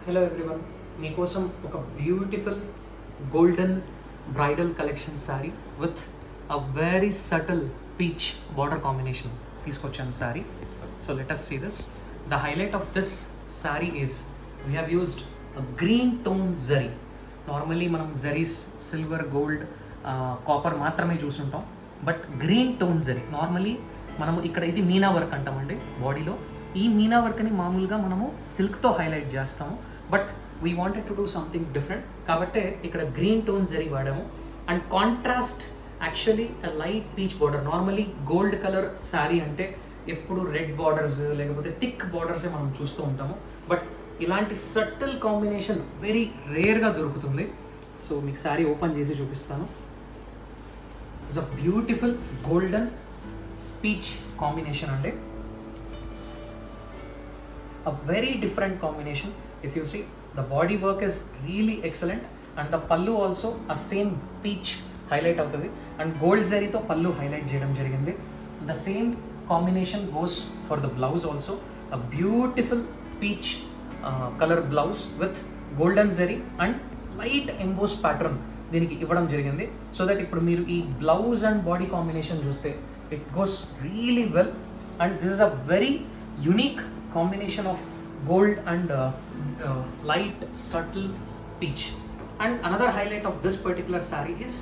Hello everyone, మీకోసం ఒక beautiful golden bridal collection sari with a very subtle peach border combination తీసుకొచ్చాను sari. So let us see this. The highlight of this sari is we have used a green tone zari. Normally మనం zaris silver, gold, copper మాత్రమే చూసుంటాం, but green tone zari normally మనము ఇక్కడ ఇది Meena work అంటామండి. బాడీలో ఈ మీనా వర్క్ని మామూలుగా మనము సిల్క్తో హైలైట్ చేస్తాము, but we wanted to do something different కాబట్టి ఇక్కడ గ్రీన్ టోన్ జరీ వాడాము. And contrast actually light peach border. Normally gold colour sari అంటే ఎప్పుడు రెడ్ బార్డర్స్ లేకపోతే థిక్ బార్డర్సే మనం చూస్తూ ఉంటాము, బట్ ఇలాంటి సటిల్ కాంబినేషన్ వెరీ రేర్గా దొరుకుతుంది. సో మీకు శారీ ఓపెన్ చేసి చూపిస్తాను. It's a beautiful golden peach combination అండి. A very different combination. If you see, the body work is really excellent and the pallu also a same peach highlight అవుతుంది and gold zari తో pallu highlight చేయడం జరిగింది. The same combination goes for the blouse also. A beautiful peach color blouse with golden zari and light embossed pattern దీనికి ఇవ్వడం జరిగింది. So that ఇప్పుడు మీరు ఈ బ్లౌజ్ అండ్ బాడీ కాంబినేషన్ చూస్తే it goes really well and this is a very unique combination of gold and light subtle peach. And another highlight of this particular saree is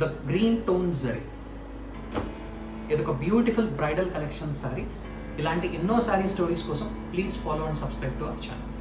the green tone zari. ఇదొక beautiful bridal collection saree. ఇలాంటి ఎన్నో saree stories కోసం please follow and subscribe to our channel.